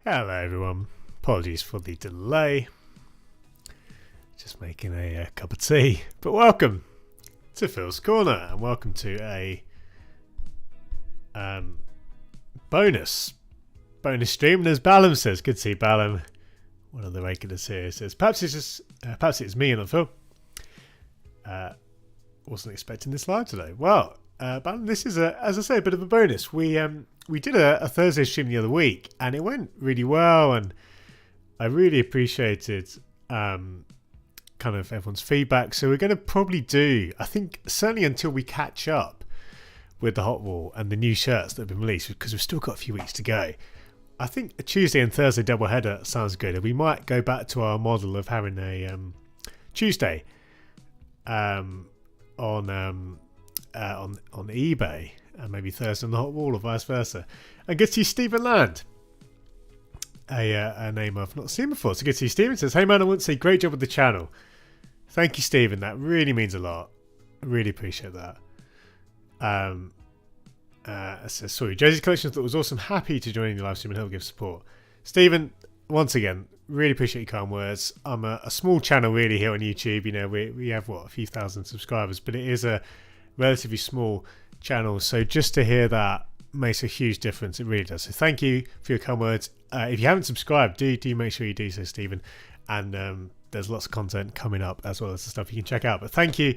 Hello everyone, apologies for the delay, just making a cup of tea, but welcome to Phil's Corner and welcome to a bonus stream. And as Ballum says, good to see Ballum, one of the regulars here, says perhaps it's me and not Phil. Wasn't expecting this live today. Well, Ballum, this is as I say, a bit of a bonus. We did a Thursday stream the other week and it went really well, and I really appreciated kind of everyone's feedback. So we're going to probably do, I think, certainly until we catch up with the Hot Wall and the new shirts that have been released, because we've still got a few weeks to go. I think a Tuesday and Thursday doubleheader sounds good, and we might go back to our model of having a Tuesday on eBay, and maybe Thursday on the Hot Wall or vice versa. And good to see Stephen Land, a name I've not seen before. So good to see Stephen. Says, hey man, I want to say great job with the channel. Thank you, Stephen. That really means a lot. I really appreciate that. Says, sorry, Josie's collection thought was awesome. Happy to join the live stream and help give support. Stephen, once again, really appreciate your kind words. I'm a small channel really here on YouTube. You know, we have a few thousand subscribers, but it is a relatively small channel. So just to hear that makes a huge difference. It really does. So thank you for your kind words. If you haven't subscribed, do make sure you do so, Stephen. And there's lots of content coming up as well as the stuff you can check out. But thank you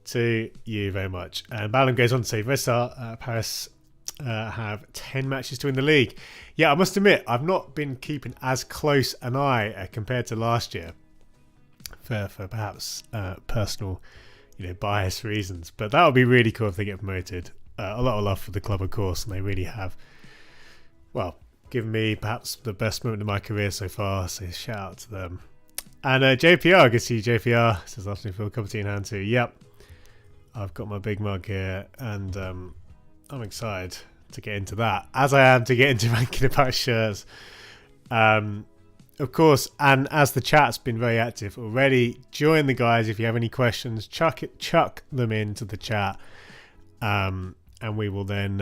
to you very much. And Ballum goes on to say, Red Star Paris have 10 matches to win the league. Yeah, I must admit, I've not been keeping as close an eye compared to last year for perhaps personal, bias reasons. But that would be really cool if they get promoted. A lot of love for the club, of course, and they really have, given me perhaps the best moment of my career so far. So shout out to them. And JPR, I can see JPR says, afternoon Phil, cup of tea in hand too. Yep, I've got my big mug here, and I'm excited to get into that, as I am to get into ranking about shirts. Of course, and as the chat's been very active already, join the guys. If you have any questions, chuck them into the chat, and we will then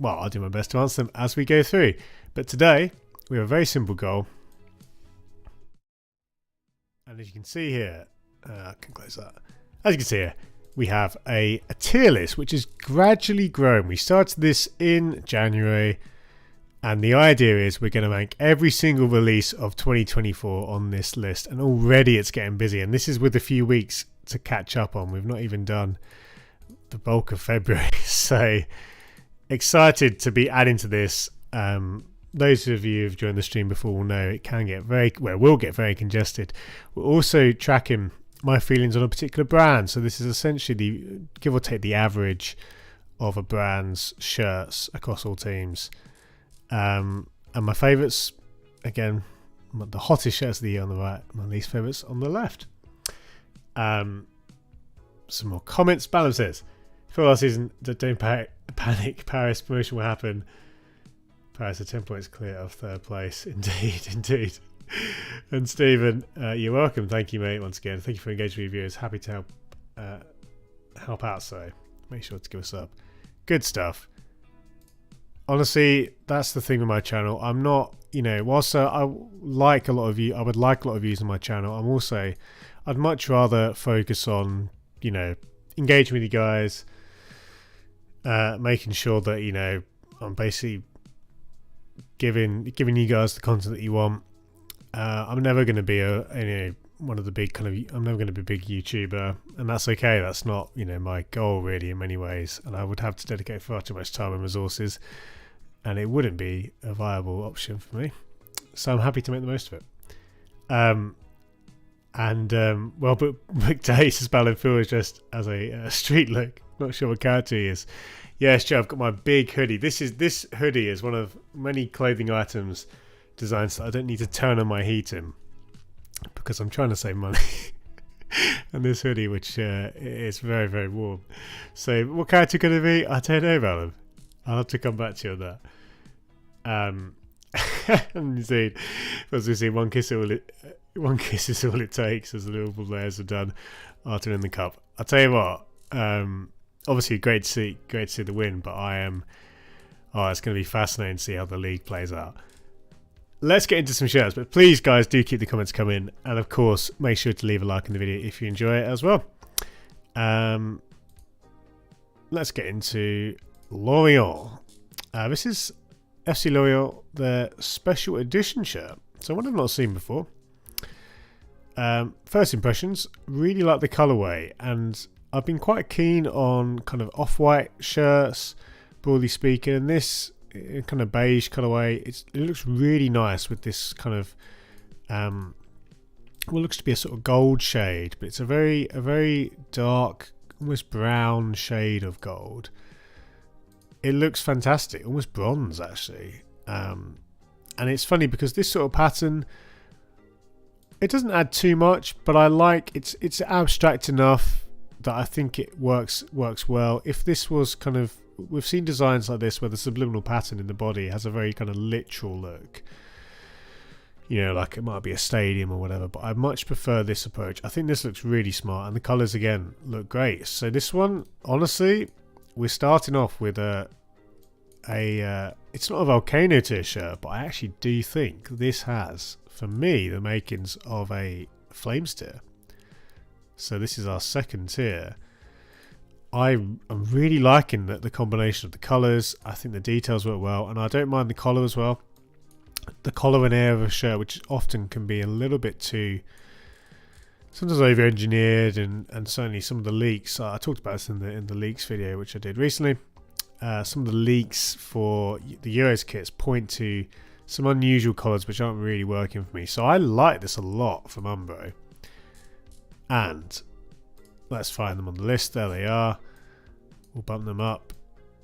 I'll do my best to answer them as we go through. But today we have a very simple goal, and as you can see here, I can close that. As you can see here, we have a tier list which has gradually grown. We started this in January, and the idea is we're going to rank every single release of 2024 on this list, and already it's getting busy, and this is with a few weeks to catch up on. We've not even done the bulk of February, so excited to be adding to this. Those of you who've joined the stream before will know it can get will get very congested. We're also tracking my feelings on a particular brand, so this is essentially give or take the average of a brand's shirts across all teams. And my favourites, again, the hottest shirts of the year on the right, my least favourites on the left. Some more comments. Ballum says, for last season, don't panic, Paris promotion will happen. Paris are 10 points clear of third place. Indeed. And Stephen, you're welcome. Thank you, mate, once again. Thank you for engaging with viewers. Happy to help out, so make sure to give us up. Good stuff. Honestly, that's the thing with my channel. I'm not, whilst I like a lot of you, I would like a lot of views on my channel. I'd much rather focus on, engaging with you guys, making sure that, I'm basically giving you guys the content that you want. I'm never going to be one of the big I'm never going to be a big YouTuber, and that's okay. That's not, my goal really in many ways, and I would have to dedicate far too much time and resources, and it wouldn't be a viable option for me. So I'm happy to make the most of it. But McDay says Ballum Phil is just as a street look. Not sure what character he is. Yes, Joe, I've got my big hoodie. This hoodie is one of many clothing items designed so I don't need to turn on my heating, because I'm trying to save money. And this hoodie, which is very, very warm. So what character could it be? I don't know, Ballum. I'll have to come back to you on that. Indeed, as we see, one kiss is all it takes, as the Liverpool players have done after in the cup. I'll tell you what. Obviously, great to see the win, but it's going to be fascinating to see how the league plays out. let's get into some shirts. But please, guys, do keep the comments coming. And, of course, make sure to leave a like in the video if you enjoy it as well. Let's get into L'Oreal. This is FC L'Oreal, their special edition shirt. So one I've not seen before. First impressions, really like the colourway, and I've been quite keen on kind of off-white shirts, broadly speaking, and this kind of beige colourway, it looks really nice with this kind of what looks to be a sort of gold shade, but it's a very dark, almost brown shade of gold. It looks fantastic, almost bronze actually. And it's funny because this sort of pattern, it doesn't add too much, but I like it's abstract enough that I think it works well. If this was kind of, we've seen designs like this where the subliminal pattern in the body has a very kind of literal look, you know, like it might be a stadium or whatever, but I much prefer this approach. I think this looks really smart, and the colours again look great. So this one, honestly, we're starting off with it's not a volcano tier shirt, but I actually do think this has, for me, the makings of a flames tier. So this is our second tier. I'm really liking the combination of the colours. I think the details work well, and I don't mind the collar as well. The collar and air of a shirt, which often can be a little bit too, sometimes over-engineered, and certainly some of the leaks. I talked about this in the leaks video, which I did recently. Some of the leaks for the Euros kits point to some unusual colours which aren't really working for me. So I like this a lot from Umbro. And let's find them on the list. There they are. We'll bump them up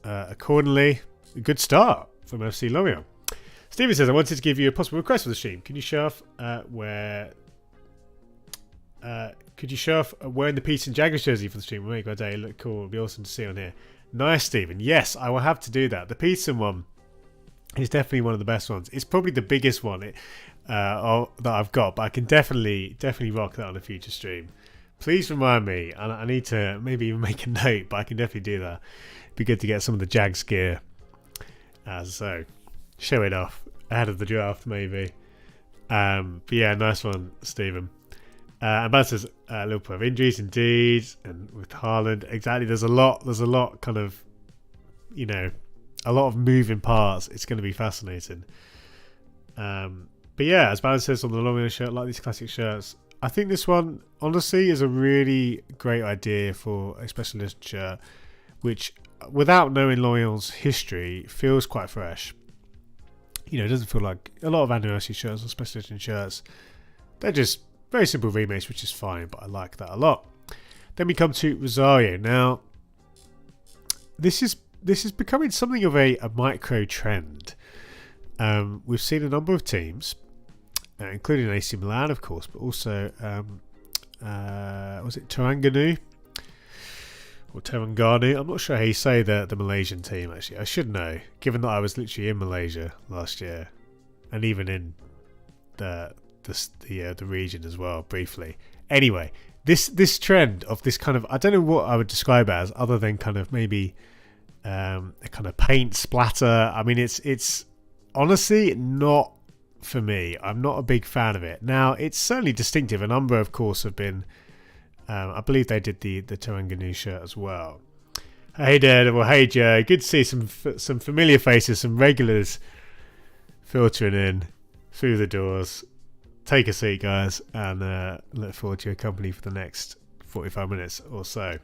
accordingly. A good start from FC L'Oreal. Stephen says, I wanted to give you a possible request for the stream. Can you show off wearing the Peter and Jaggers jersey for the stream? Will make my day look cool. It'll be awesome to see on here. Nice, Stephen. Yes, I will have to do that. The Peterson one is definitely one of the best ones. It's probably the biggest one that I've got, but I can definitely rock that on a future stream. Please remind me. I need to maybe even make a note, but I can definitely do that. It'd be good to get some of the Jags gear. So show it off ahead of the draft, maybe. But yeah, nice one, Stephen. And Bad says Liverpool have injuries indeed, and with Haaland, exactly. There's a lot kind of, you know, a lot of moving parts. It's going to be fascinating. But yeah, as Bad says on the L'Oreal shirt, like these classic shirts, I think this one honestly is a really great idea for a special edition shirt, which, without knowing L'Oreal's history, feels quite fresh. You know, it doesn't feel like a lot of anniversary shirts or special edition shirts. They're just very simple remakes, which is fine, but I like that a lot. Then we come to Rosario. Now, this is becoming something of a micro trend. We've seen a number of teams, including AC Milan, of course, but also was it Terengganu or Terengganu? I'm not sure how you say the Malaysian team. Actually, I should know, given that I was literally in Malaysia last year, and even in the region as well, briefly. Anyway, this trend of this kind of, I don't know what I would describe it as, other than kind of maybe a kind of paint splatter. I mean, it's honestly not for me. I'm not a big fan of it. Now, it's certainly distinctive. A number, of course, have been. I believe they did the Terengganu shirt as well. Hey Daredevil, hey Joe. Good to see some familiar faces, some regulars filtering in through the doors. Take a seat, guys, and look forward to your company for the next 45 minutes or so.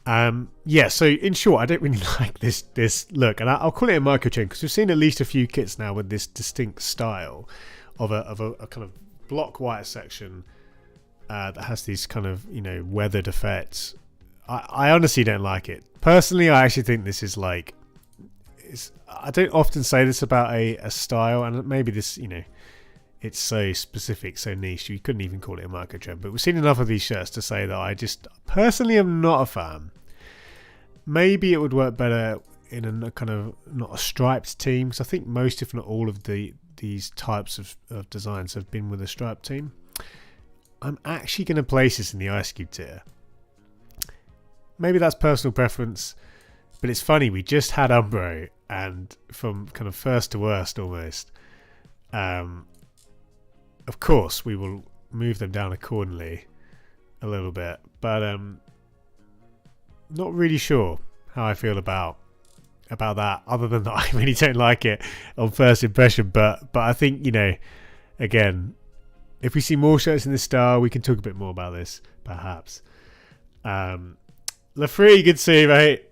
Yeah, so in short, I don't really like this look, and I'll call it a micro trend because we've seen at least a few kits now with this distinct style of a kind of block white section that has these kind of, you know, weathered effects. I honestly don't like it. Personally, I actually think this is like, I don't often say this about a style, and maybe this, you know, it's so specific, so niche, you couldn't even call it a micro trend. But we've seen enough of these shirts to say that I just personally am not a fan. Maybe it would work better in a kind of not a striped team, because I think most, if not all, of these types of designs have been with a striped team. I'm actually going to place this in the Ice Cube tier. Maybe that's personal preference, but it's funny, we just had Umbro, and from kind of first to worst almost, Of course, we will move them down accordingly a little bit, but not really sure how I feel about that, other than that I really don't like it on first impression. But I think, you know, again, if we see more shirts in this style, we can talk a bit more about this, perhaps. Lafree, good to see you, mate.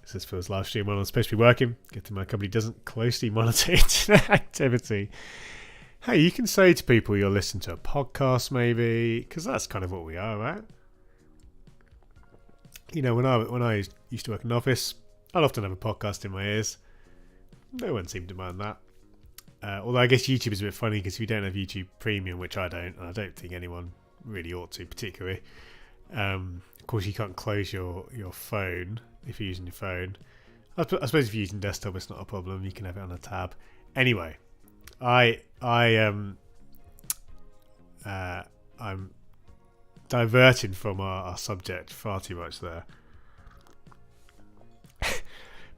This is Phil's live stream while I'm supposed to be working. Good thing my company doesn't closely monitor internet activity. Hey, you can say to people you're listening to a podcast, maybe, because that's kind of what we are, right? You know, when I used to work in an office, I'd often have a podcast in my ears. No one seemed to mind that. Although I guess YouTube is a bit funny because if you don't have YouTube Premium, which I don't, and I don't think anyone really ought to particularly. Of course, you can't close your phone if you're using your phone. I suppose if you're using desktop, it's not a problem. You can have it on a tab. Anyway, I'm diverting from our subject far too much there.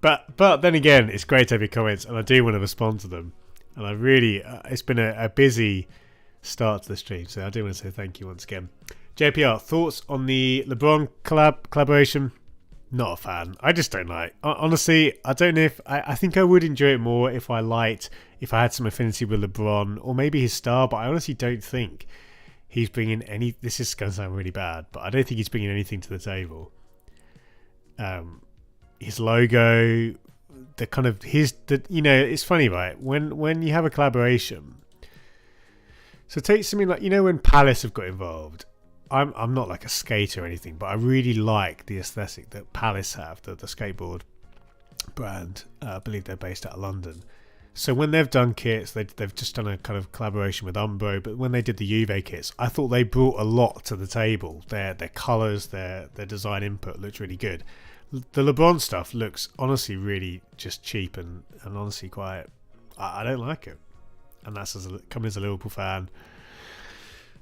But then again, it's great to have your comments, and I do want to respond to them. And I really, it's been a busy start to the stream, so I do want to say thank you once again. JPR, thoughts on the LeBron collaboration? Not a fan. I just don't like. Honestly, I don't know if I think I would enjoy it more if I had some affinity with LeBron or maybe his style. But I honestly don't think he's bringing any. This is going to sound really bad, but I don't think he's bringing anything to the table. His logo, the kind of you know, it's funny, right? When you have a collaboration. So take something like, you know, when Palace have got involved. I'm not like a skater or anything, but I really like the aesthetic that Palace have, the skateboard brand. I believe they're based out of London. So when they've done kits, they've just done a kind of collaboration with Umbro. But when they did the Juve kits, I thought they brought a lot to the table. Their colours, their design input looked really good. The LeBron stuff looks honestly really just cheap and honestly quite. I don't like it, and that's coming as a Liverpool fan.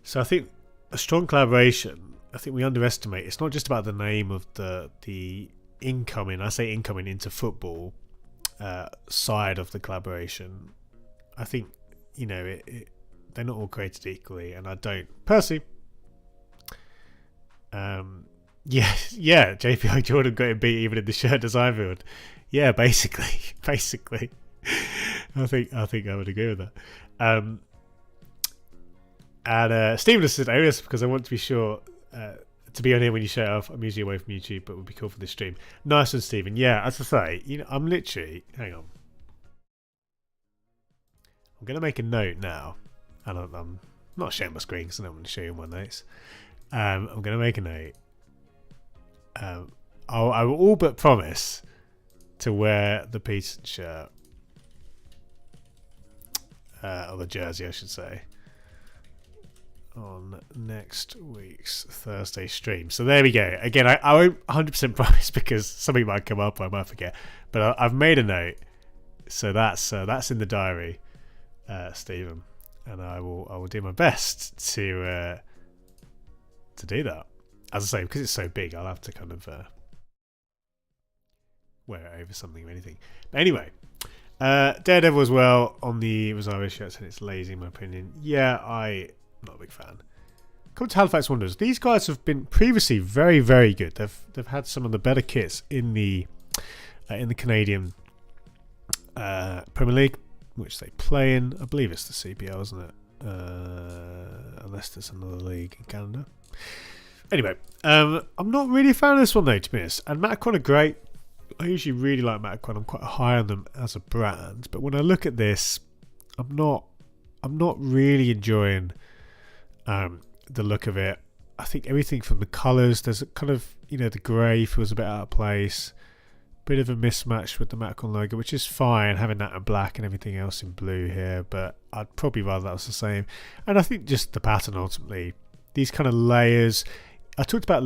So I think a strong collaboration. I think we underestimate. It's not just about the name of the incoming. I say incoming into football side of the collaboration. I think, you know, they're not all created equally, and I don't personally. Yeah, JPI Jordan got him beat even in the shirt design field. Yeah, basically. I think I would agree with that. And Stephen said, "Oh yes, because I want to be sure to be on here when you shut off. I'm usually away from YouTube, but it would be cool for this stream." Nice one, Stephen. Yeah, as I say, you know, I'm literally. Hang on. I'm going to make a note now, and I'm not sharing my screen because I don't want to show you my notes. I'm going to make a note. I will all but promise to wear the Peterson shirt, or the jersey, I should say, on next week's Thursday stream. So there we go. Again, I won't 100% promise because something might come up, I might forget. But I've made a note, so that's in the diary, Stephen, and I will do my best to do that. As I say, because it's so big, I'll have to kind of wear it over something or anything. But anyway, Daredevil as well on the Rosario shirts, and it's lazy in my opinion. Yeah, I'm not a big fan. Come to Halifax Wanderers. These guys have been previously very, very good. They've had some of the better kits in the Canadian Premier League, which they play in. I believe it's the CPL, isn't it? Unless there's another league in Canada. Anyway, I'm not really a fan of this one though, to be honest. And Matacron are great. I usually really like Matacron. I'm quite high on them as a brand, but when I look at this, I'm not really enjoying the look of it. I think everything from the colours, there's a kind of, you know, the grey feels a bit out of place. Bit of a mismatch with the Matacron logo, which is fine, having that in black and everything else in blue here, but I'd probably rather that was the same. And I think just the pattern ultimately, these kind of layers. I talked about,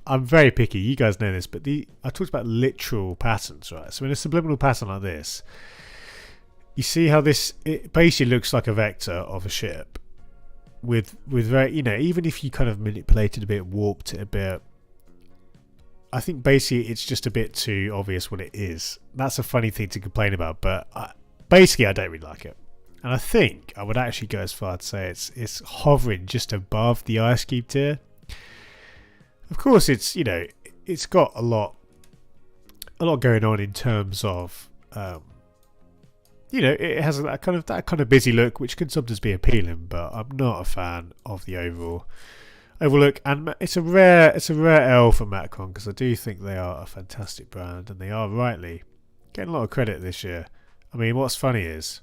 I'm very picky, you guys know this, but I talked about literal patterns, right? So in a subliminal pattern like this, you see how it basically looks like a vector of a ship with very, you know, even if you kind of manipulated a bit, warped it a bit, I think basically it's just a bit too obvious what it is. That's a funny thing to complain about, but basically I don't really like it. And I think I would actually go as far to say it's hovering just above the Ice Cube tier. Of course, it's it's got a lot going on in terms of it has that kind of busy look, which can sometimes be appealing, but I'm not a fan of the overall look. And it's a rare L for Macron, because I do think they are a fantastic brand, and they are rightly getting a lot of credit this year. I mean, what's funny is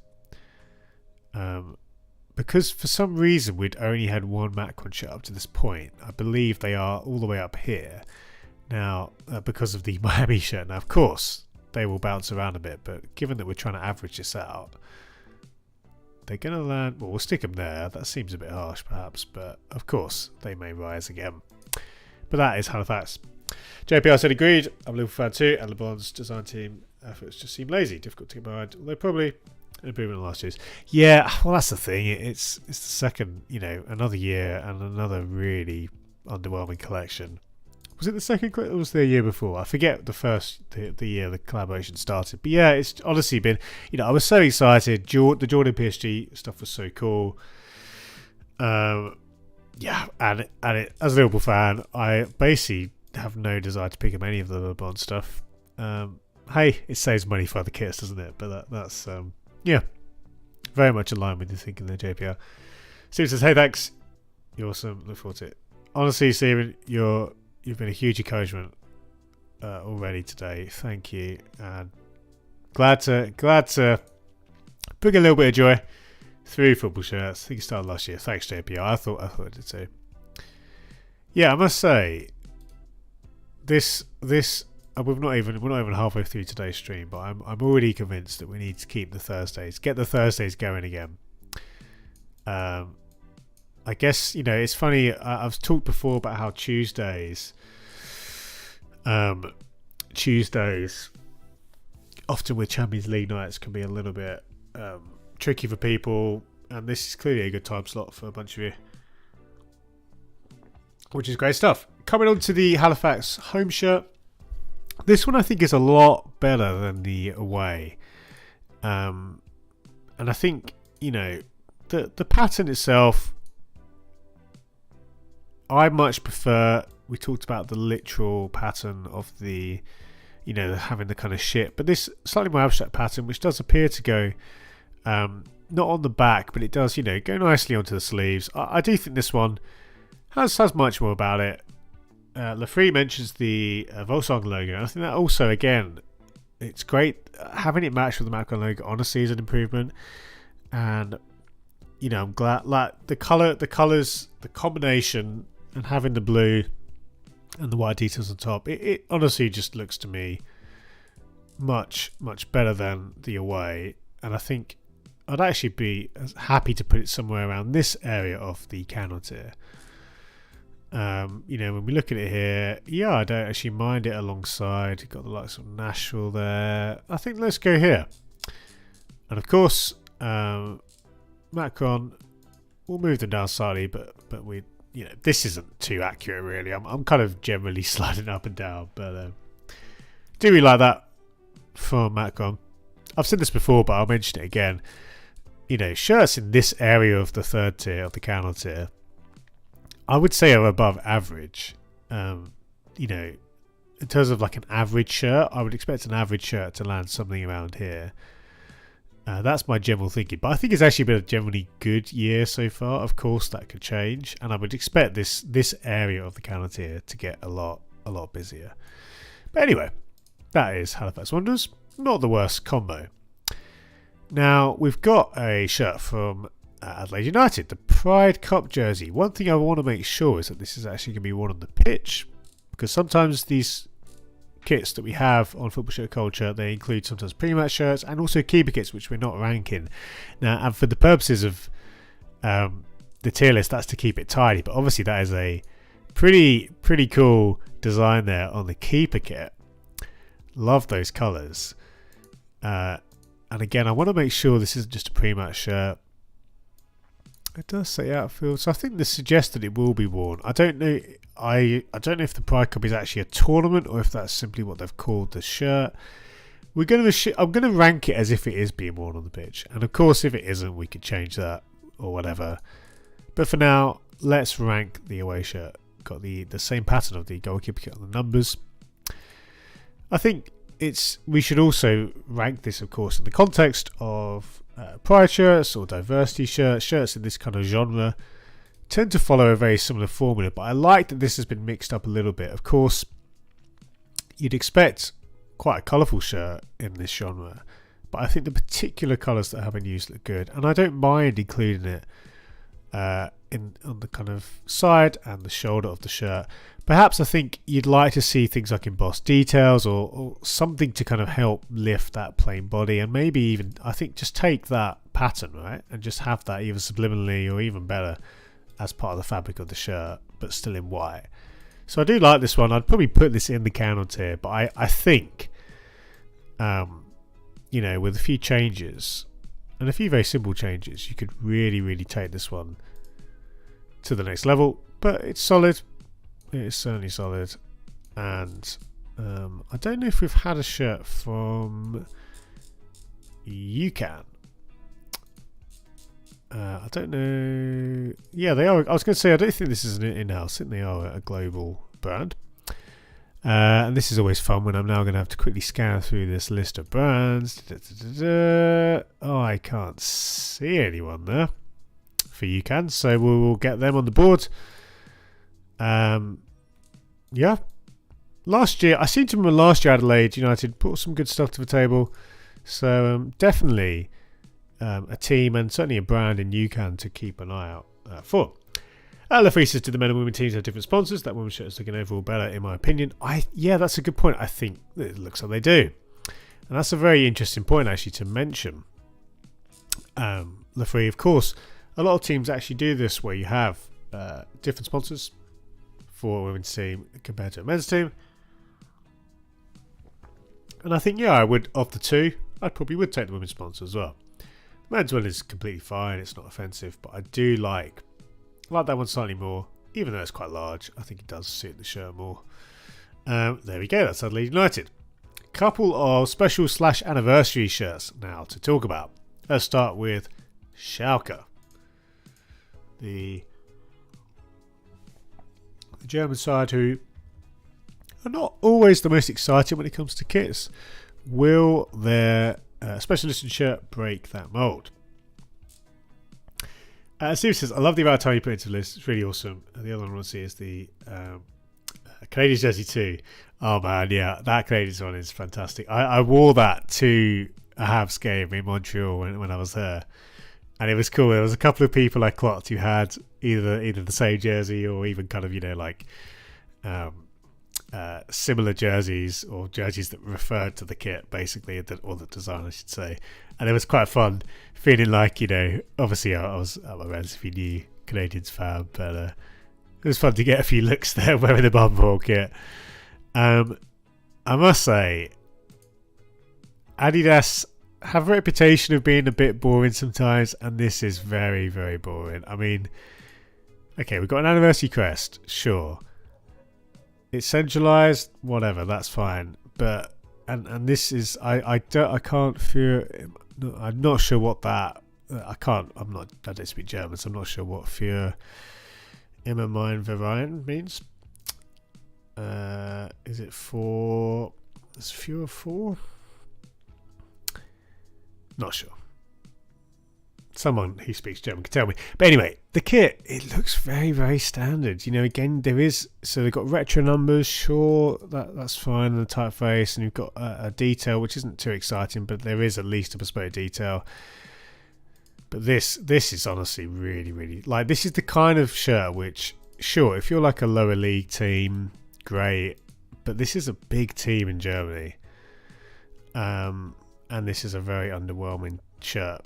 because for some reason we'd only had one Macron shirt up to this point. I believe they are all the way up here now because of the Miami shirt. Now, of course, they will bounce around a bit, but given that we're trying to average this out, they're going to land. Well, we'll stick them there. That seems a bit harsh, perhaps, but of course they may rise again. But that is Halifax. JPR said agreed. I'm a Liverpool fan too, and LeBron's design team efforts just seem lazy, difficult to get behind. Although probably an improvement in last year's. Yeah, well, that's the thing. It's the second, another year and another really underwhelming collection. Was it the second or was it the year before? I forget the year the collaboration started. But yeah, it's honestly been, I was so excited. The Jordan PSG stuff was so cool. Yeah, and it, as a Liverpool fan, I basically have no desire to pick up any of the LeBron stuff. Hey, it saves money for other kits, doesn't it? But that's yeah, very much in line with your thinking there, JPR. Steven says, hey, thanks. You're awesome. Look forward to it. Honestly, Steven, you've been a huge encouragement already today. Thank you. And glad to bring a little bit of joy through football shirts. I think it started last year. Thanks, JPR. I thought it did too. Yeah, I must say, we're not even halfway through today's stream, but I'm already convinced that we need to keep get the Thursdays going again. I guess it's funny. I've talked before about how Tuesdays often with Champions League nights can be a little bit tricky for people, and this is clearly a good time slot for a bunch of you, which is great stuff. Coming on to the Halifax home shirt. This one I think is a lot better than the away, and I think the pattern itself, I much prefer. We talked about the literal pattern of the having the kind of ship, but this slightly more abstract pattern, which does appear to go not on the back, but it does go nicely onto the sleeves. I do think this one has much more about it. Lafree mentions the Volkswagen logo, and I think that also, again, it's great having it matched with the Macron logo. Honestly, is an improvement, and I'm glad, like the colors, the combination, and having the blue and the white details on top. It honestly just looks to me much better than the away, and I think I'd actually be happy to put it somewhere around this area of the Canon tier. When we look at it here, yeah, I don't actually mind it alongside. You've got the likes of Nashville there. I think let's go here. And of course, Macron, we'll move them down slightly, but we, this isn't too accurate really. I'm kind of generally sliding up and down, but do we like that from Macron? I've said this before, but I'll mention it again. Shirts in this area of the third tier, of the Canon tier, I would say are above average. In terms of like an average shirt, I would expect an average shirt to land something around here. That's my general thinking. But I think it's actually been a generally good year so far. Of course, that could change, and I would expect this area of the Canon tier to get a lot busier. But anyway, that is Halifax Wanderers. Not the worst combo. Now we've got a shirt from Adelaide United, the Pride Cup jersey. One thing I want to make sure is that this is actually going to be worn on the pitch, because sometimes these kits that we have on Football Shirt Culture, they include sometimes pre-match shirts and also keeper kits, which we're not ranking. Now, and for the purposes of the tier list, that's to keep it tidy, but obviously that is a pretty cool design there on the keeper kit. Love those colours. And again, I want to make sure this isn't just a pre-match shirt. It does say outfield, so I think this suggests that it will be worn. I don't know. I don't know if the Pride Cup is actually a tournament or if that's simply what they've called the shirt. I'm going to rank it as if it is being worn on the pitch. And of course, if it isn't, we could change that or whatever. But for now, let's rank the away shirt. Got the same pattern of the goalkeeper kit on the numbers. I think we should also rank this, of course, in the context of pride shirts or diversity shirts in this kind of genre tend to follow a very similar formula, but I like that this has been mixed up a little bit. Of course, you'd expect quite a colourful shirt in this genre, but I think the particular colours that have been used look good, and I don't mind including it on the kind of side and the shoulder of the shirt. Perhaps I think you'd like to see things like embossed details or something to kind of help lift that plain body, and maybe even, I think, just take that pattern, right, and just have that either subliminally or even better as part of the fabric of the shirt, but still in white. So I do like this one. I'd probably put this in the counter tier, but I think, you know, with a few changes and a few very simple changes, you could really, really take this one to the next level. But it's solid. It is certainly solid. And I don't know if we've had a shirt from UCAN. I don't know. Yeah, they are. I was going to say, I don't think this is an in-house. I think they are a global brand. And this is always fun when I'm now going to have to quickly scan through this list of brands. Oh, I can't see anyone there for UCAN, so we will get them on the board. Yeah. Last year, I seem to remember last year Adelaide United put some good stuff to the table. So definitely a team and certainly a brand in UCAN to keep an eye out for. Lefree says, do the men and women teams have different sponsors? That women's shirt is looking overall better, in my opinion. Yeah, that's a good point. I think it looks like they do. And that's a very interesting point, actually, to mention. Lefree, of course, a lot of teams actually do this where you have different sponsors for a women's team compared to a men's team. And I think, yeah, I would, of the two, I probably would take the women's sponsor as well. The men's one is completely fine. It's not offensive, but I do like that one slightly more, even though it's quite large. I think it does suit the shirt more. There we go. That's Adelaide United. Couple of special / anniversary shirts now to talk about. Let's start with Schalke. The German side, who are not always the most exciting when it comes to kits. Will their special edition shirt break that mould? Steve says, I love the amount of time you put into the list. It's really awesome. And the other one I want to see is the Canadian jersey too. Oh man, yeah, that Canadian one is fantastic. I wore that to a Habs game in Montreal when I was there. And it was cool. There was a couple of people I clocked who had either the same jersey or even kind of, like similar jerseys or jerseys that referred to the kit, basically, or the design, I should say. And it was quite fun feeling like, obviously I'm a relatively new Canadians fan, but it was fun to get a few looks there wearing the Bumble kit. I must say, Adidas have a reputation of being a bit boring sometimes, and this is very, very boring. I mean, okay, we've got an anniversary crest, sure. It's centralized, whatever, that's fine. But and this is I can't feel. I'm not sure what that. I don't speak German, so I'm not sure what für immer mein Verein means. Is it for? Is für for? Not sure. Someone who speaks German can tell me. But anyway, the kit, it looks very, very standard. Again, so they've got retro numbers, sure, that's fine, and the typeface, and you've got a detail, which isn't too exciting, but there is at least a bespoke detail. But this is honestly really, really, this is the kind of shirt which, sure, if you're like a lower league team, great, but this is a big team in Germany. And this is a very underwhelming shirt.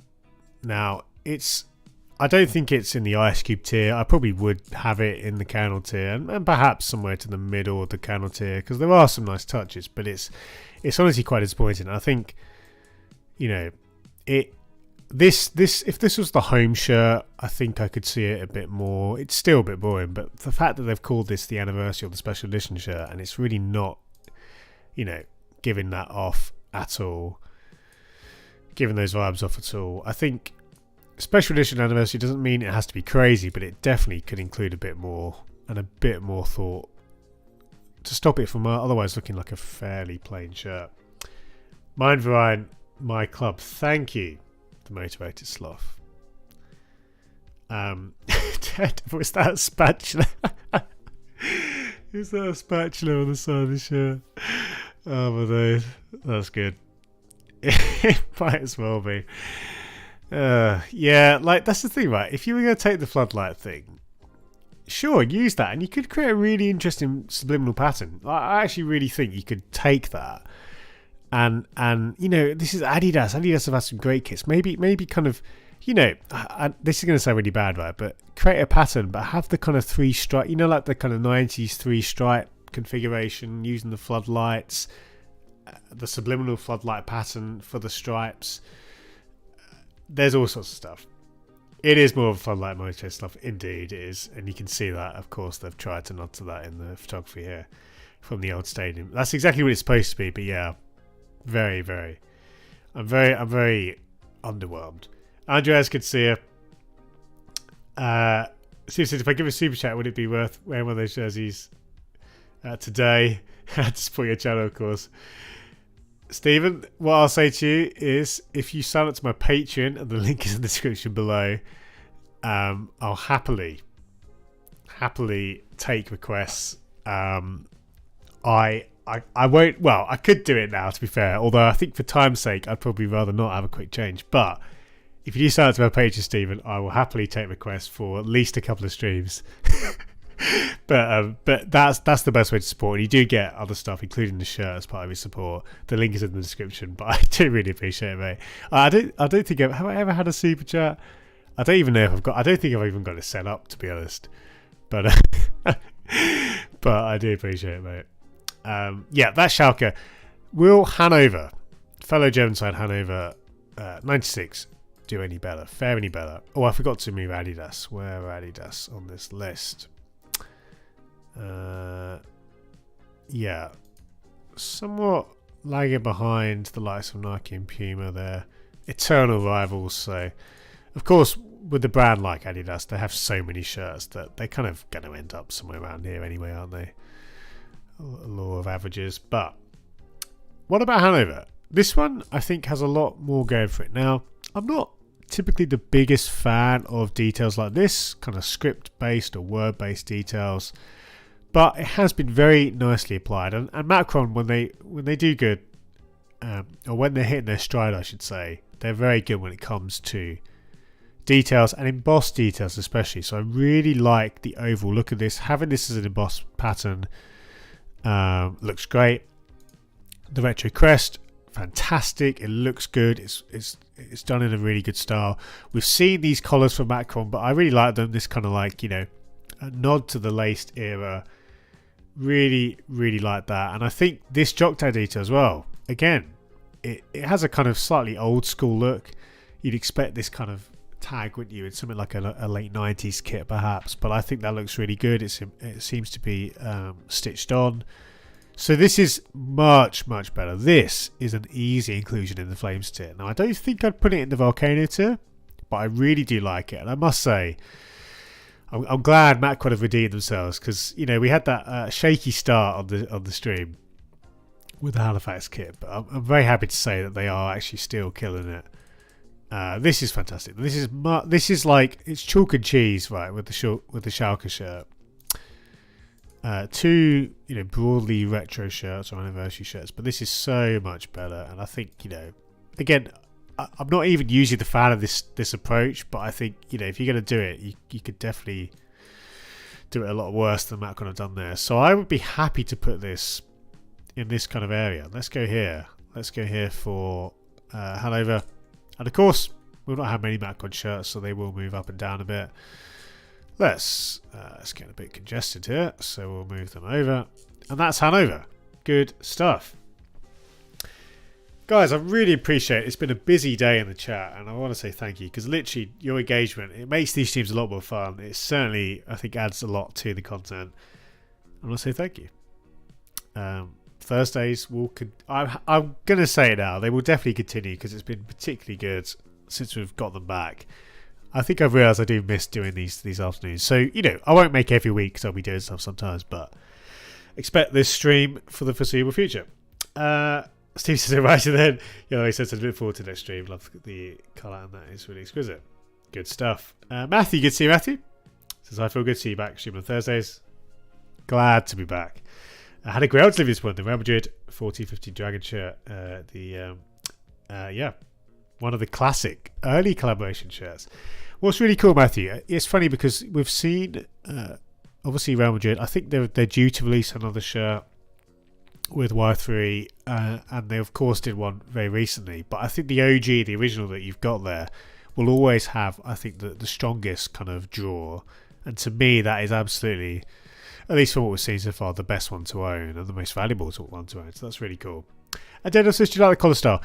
Now, I don't think it's in the Ice Cube tier. I probably would have it in the Cannel tier and perhaps somewhere to the middle of the Cannel tier, because there are some nice touches, but it's honestly quite disappointing. I think, if this was the home shirt, I think I could see it a bit more. It's still a bit boring, but the fact that they've called this the anniversary or the special edition shirt, and it's really not, giving that off, at all, giving those vibes off at all. I think special edition anniversary doesn't mean it has to be crazy, but it definitely could include a bit more and a bit more thought to stop it from otherwise looking like a fairly plain shirt. Mind Variant, my club. Thank you, the Motivated Sloth. Was that a spatula? Is that a spatula on the side of the shirt? Oh my days, that's good. It might as well be. Yeah, like that's the thing, right? If you were going to take the floodlight thing, sure, use that, and you could create a really interesting subliminal pattern. I actually really think you could take that, and you know, this is Adidas. Adidas have had some great kits. Maybe kind of, you know, this is going to sound really bad, right? But create a pattern, but have the kind of 3 stripe, you know, like the kind of 90s 3 stripe configuration, using the floodlights, the subliminal floodlight pattern for the stripes. There's all sorts of stuff. It is more of a floodlight motor stuff, indeed it is, and you can see that. Of course, they've tried to nod to that in the photography here from the old stadium. That's exactly what it's supposed to be. But yeah, I'm very underwhelmed. Andreas could see her. Steve said, if I give a super chat, would it be worth wearing one of those jerseys today? To support your channel, of course. Stephen, what I'll say to you is, if you sign up to my Patreon, and the link is in the description below, I'll happily take requests. I won't. Well, I could do it now, to be fair. Although I think for time's sake, I'd probably rather not have a quick change. But if you do sign up to my Patreon, Stephen, I will happily take requests for at least a couple of streams. But that's the best way to support. And you do get other stuff, including the shirt, as part of your support. The link is in the description. But I do really appreciate it, mate. I don't think have I ever had a super chat? I don't even know if I've got. I don't think I've even got it set up, to be honest. But but I do appreciate it, mate. Yeah, that's Schalke. Will Hanover, fellow German side Hanover, 96, do any better? Fare any better? Oh, I forgot to move Adidas. Where are Adidas on this list? Yeah, somewhat lagging behind the likes of Nike and Puma. They're eternal rivals. So, of course, with the brand like Adidas, they have so many shirts that they're kind of going to end up somewhere around here anyway, aren't they? Law of averages. But what about Hanover? This one, I think, has a lot more going for it. Now, I'm not typically the biggest fan of details like this, kind of script-based or word-based details. But it has been very nicely applied, and Macron, when they do good, or when they're hitting their stride, I should say, they're very good when it comes to details and embossed details, especially. So I really like the overall look of this. Having this as an embossed pattern looks great. The retro crest, fantastic. It looks good. It's done in a really good style. We've seen these collars from Macron, but I really like them. This kind of like, you know, a nod to the laced era. Really like that. And I think this jock tag detail as well, again, it has a kind of slightly old school look. You'd expect this kind of tag, wouldn't you, in something like a late 90s kit perhaps, but I think that looks really good. It seems to be stitched on. So this is much better. This is an easy inclusion in the Flames tier. Now, I don't think I'd put it in the Volcano tier, but I really do like it. And I must say, I'm glad Macron have redeemed themselves, because, you know, we had that shaky start on the stream with the Halifax kit, but I'm very happy to say that they are actually still killing it. This is fantastic. This is like, it's chalk and cheese, right, with the Schalke shirt. Two, you know, broadly retro shirts or anniversary shirts, but this is so much better. And I think, you know, again, I'm not even usually the fan of this approach, but I think, you know, if you're going to do it, you could definitely do it a lot worse than Macron have done there. So I would be happy to put this in this kind of area. Let's go here. Let's go here for Hanover. And of course, we'll not have many Macron shirts, so they will move up and down a bit. Let's get a bit congested here, so we'll move them over. And that's Hanover. Good stuff. Guys, I really appreciate it. It's been a busy day in the chat, and I want to say thank you, because literally your engagement, it makes these streams a lot more fun. It certainly, I think, adds a lot to the content. I want to say thank you. Thursdays will. I'm going to say it now. They will definitely continue because it's been particularly good since we've got them back. I think I've realised I do miss doing these afternoons. So, I won't make every week because I'll be doing stuff sometimes, but expect this stream for the foreseeable future. Steve says it right then. He says I look forward to next stream. Love the colour, and that is really exquisite. Good stuff. Matthew, good to see you, Matthew. Says I feel good to see you back streaming on Thursdays. Glad to be back. I had a great delivery this morning. The Real Madrid 4050 Dragon shirt. One of the classic early collaboration shirts. What's really cool, Matthew, it's funny because we've seen, obviously, Real Madrid. I think they're due to release another shirt with Y3, and they, of course, did one very recently. But I think the OG, the original that you've got there, will always have, I think, the strongest kind of draw. And to me, that is absolutely, at least from what we've seen so far, the best one to own and the most valuable one to own. So that's really cool. And Daniel says, do you like the collar style?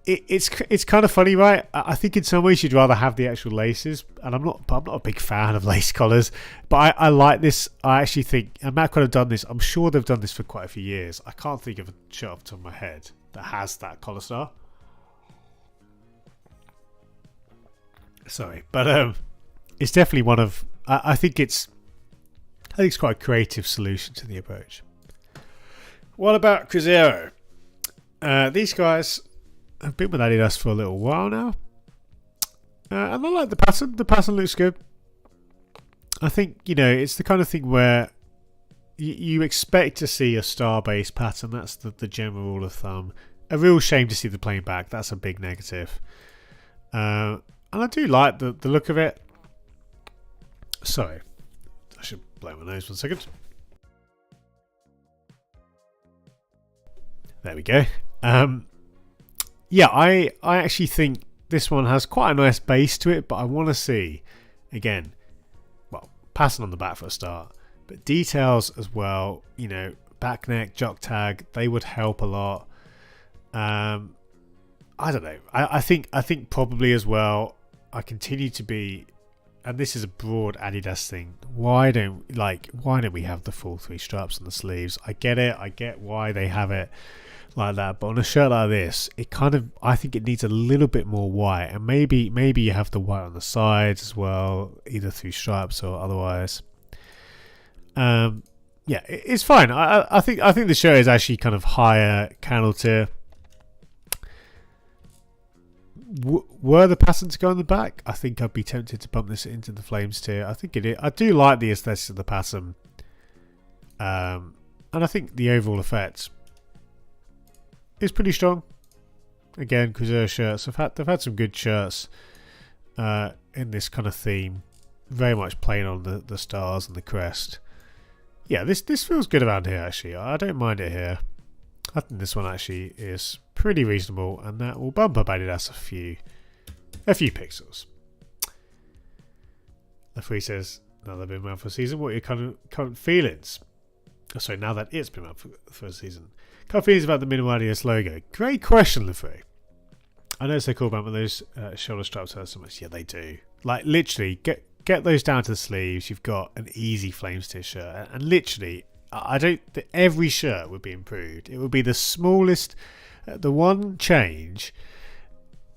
It's kind of funny, right? I think in some ways you'd rather have the actual laces, and I'm not a big fan of lace collars, but I like this. I actually think, and Matt could have done this. I'm sure they've done this for quite a few years. I can't think of a shirt off the top of my head that has that collar style. Sorry, but it's definitely one of. I think it's quite a creative solution to the approach. What about Cruzeiro? These guys have been with Adidas for a little while now, and I like the pattern. The pattern looks good. I think it's the kind of thing where you expect to see a star-based pattern. That's the general rule of thumb. A real shame to see the plain back. That's a big negative. And I do like the look of it. Sorry, I should blow my nose 1 second. There we go. I actually think this one has quite a nice base to it, but I want to see, again, pattern on the back for a start, but details as well, back neck, jock tag, they would help a lot. I don't know. I think probably as well, I continue to be, and this is a broad Adidas thing, why don't we have the full 3 stripes on the sleeves? I get it. I get why they have it like that, but on a shirt like this, I think it needs a little bit more white, and maybe you have the white on the sides as well, either through stripes or otherwise. It's fine. I think the shirt is actually kind of higher candle tier. Were the pattern to go on the back, I think I'd be tempted to bump this into the flames tier. I think it is. I do like the aesthetics of the pattern, and I think the overall effect is pretty strong. Again, Cruzeiro shirts. They've had some good shirts in this kind of theme, very much playing on the stars and the crest. Yeah, this feels good around here actually. I don't mind it here. I think this one actually is pretty reasonable, and that will bump up Adidas a few pixels. Lefree says, now they've been around for a season, what are your current feelings? Oh, sorry, now that it's been around for a season. Current feelings about the minimal Adidas logo? Great question, Lefree. I know it's so cool about when those shoulder straps hurt so much. Yeah, they do. Like, literally, get those down to the sleeves. You've got an easy Flames tier shirt. And literally, every shirt would be improved. It would be the smallest, the one change.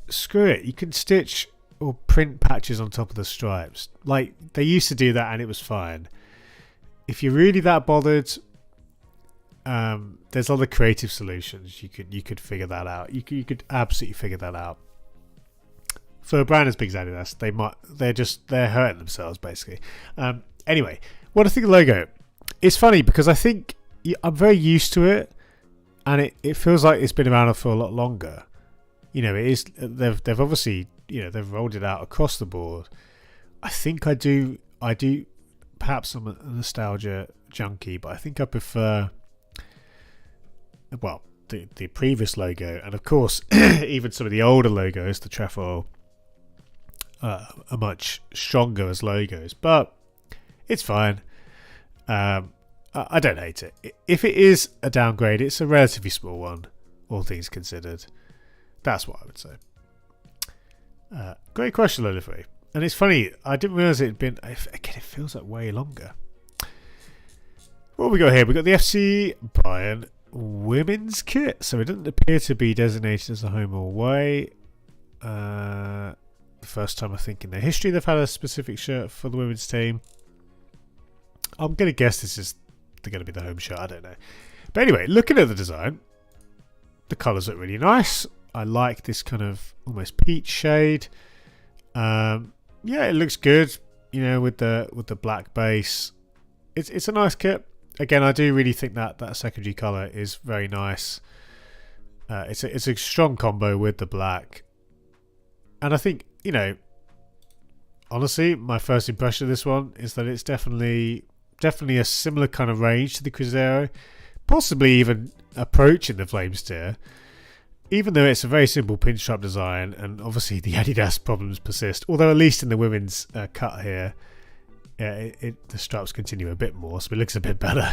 Screw it. You can stitch or print patches on top of the stripes. Like, they used to do that and it was fine. If you're really that bothered, there's other creative solutions. You could figure that out. You could absolutely figure that out. For a brand as big as Adidas, they're hurting themselves basically. Anyway, what do I think of the logo? It's funny because I think I'm very used to it, and it feels like it's been around for a lot longer. It is. They've obviously they've rolled it out across the board. I think I do. Perhaps I'm a nostalgia junkie, but I think I prefer. Well, the previous logo, and of course, even some of the older logos, the trefoil, are much stronger as logos, but it's fine. I don't hate it. If it is a downgrade, it's a relatively small one, all things considered. That's what I would say. Great question, Lolifree. And it's funny, I didn't realise it had been. Again, it feels like way longer. What have we got here? We've got the FC Bayern women's kit, so it doesn't appear to be designated as a home or away. The first time I think in their history they've had a specific shirt for the women's team. I'm going to guess this is going to be the home shirt. I don't know. But anyway, looking at the design, the colours look really nice. I like this kind of almost peach shade. Yeah, it looks good. You know, with the black base, it's a nice kit. Again, I do really think that secondary colour is very nice. It's a strong combo with the black, and I think, you know, honestly, my first impression of this one is that it's definitely a similar kind of range to the Cruzeiro, possibly even approaching the Flamesteer. Even though it's a very simple pinstripe design, and obviously the Adidas problems persist, although at least in the women's cut here, the stripes continue a bit more, so it looks a bit better.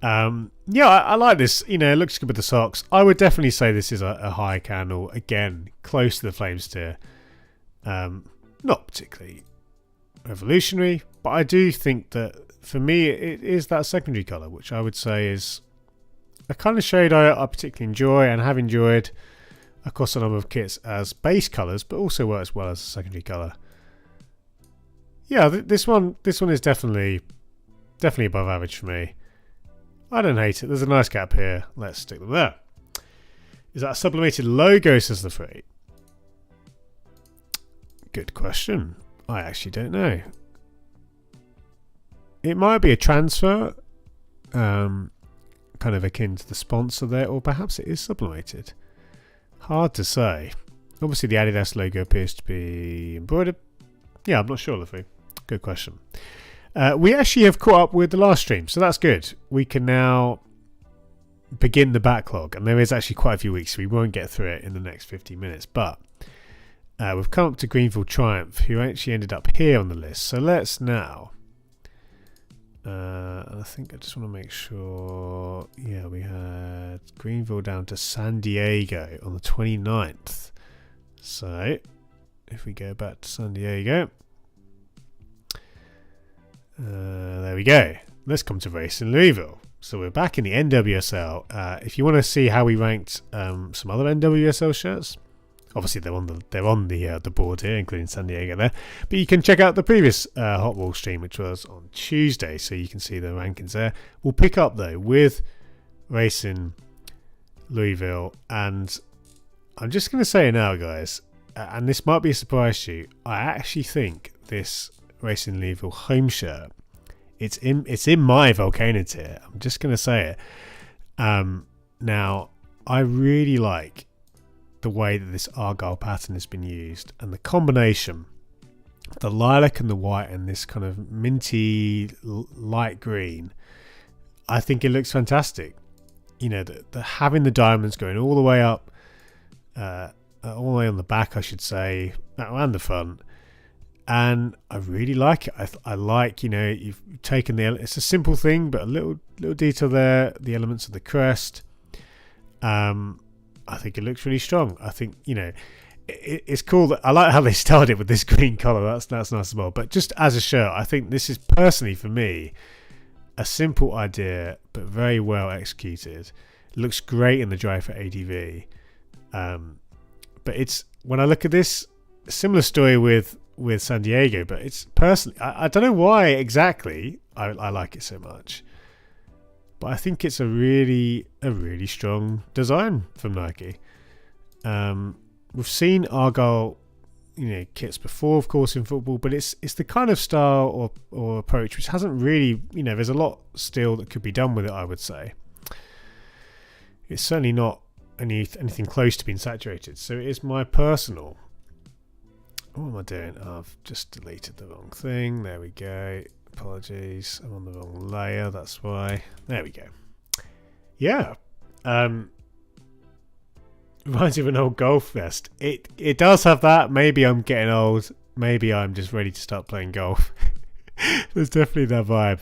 Yeah, I like this. You know, it looks good with the socks. I would definitely say this is a high candle. Again, close to the Flamesteer. Not particularly revolutionary, but I do think that for me it is that secondary colour, which I would say is a kind of shade I particularly enjoy and have enjoyed across a number of kits as base colours, but also works well as a secondary colour. Yeah, this one is definitely above average for me. I don't hate it. There's a nice gap here. Let's stick them there. Is that a sublimated logo, says the free? Good question. I actually don't know. It might be a transfer, kind of akin to the sponsor there, or perhaps it is sublimated. Hard to say. Obviously the Adidas logo appears to be embroidered. Yeah, I'm not sure, Luffy. Good question. We actually have caught up with the last stream, so that's good. We can now begin the backlog, and there is actually quite a few weeks, so we won't get through it in the next 15 minutes, but we've come up to Greenville Triumph, who actually ended up here on the list. So let's now... and I think I just want to make sure, yeah, we had Greenville down to San Diego on the 29th. So if we go back to San Diego, there we go. Let's come to Racing Louisville. So we're back in the NWSL. If you want to see how we ranked some other NWSL shirts, obviously they're on the board here, including San Diego there. But you can check out the previous Hot Wall stream, which was on Tuesday, so you can see the rankings there. We'll pick up though with Racing Louisville, and I'm just going to say it now, guys, and this might be a surprise to you. I actually think this Racing Louisville home shirt, it's in my Volcano tier. I'm just going to say it. Now, I really like the way that this Argyle pattern has been used, and the combination, the lilac and the white and this kind of minty light green, I think it looks fantastic. You know, the having the diamonds going all the way up, all the way on the back, I should say, and the front, and I really like it. I like, you know, you've taken it's a simple thing, but a little detail there, the elements of the crest. I think it looks really strong. I think, you know, it's cool that I like how they started with this green colour. That's nice as well. But just as a shirt, I think this is personally for me a simple idea, but very well executed. It looks great in the dry for ADV. But it's, when I look at this, similar story with San Diego, but it's personally, I don't know why exactly I like it so much. But I think it's a really strong design from Nike. We've seen Argyle, you know, kits before, of course, in football, but it's the kind of style or approach which hasn't really, you know, there's a lot still that could be done with it, I would say. It's certainly not anything close to being saturated. So it is my personal... What am I doing? Oh, I've just deleted the wrong thing. There we go. Apologies, I'm on the wrong layer, that's why. There we go. Yeah. Reminds me of an old golf vest. It does have that. Maybe I'm getting old. Maybe I'm just ready to start playing golf. There's definitely that vibe.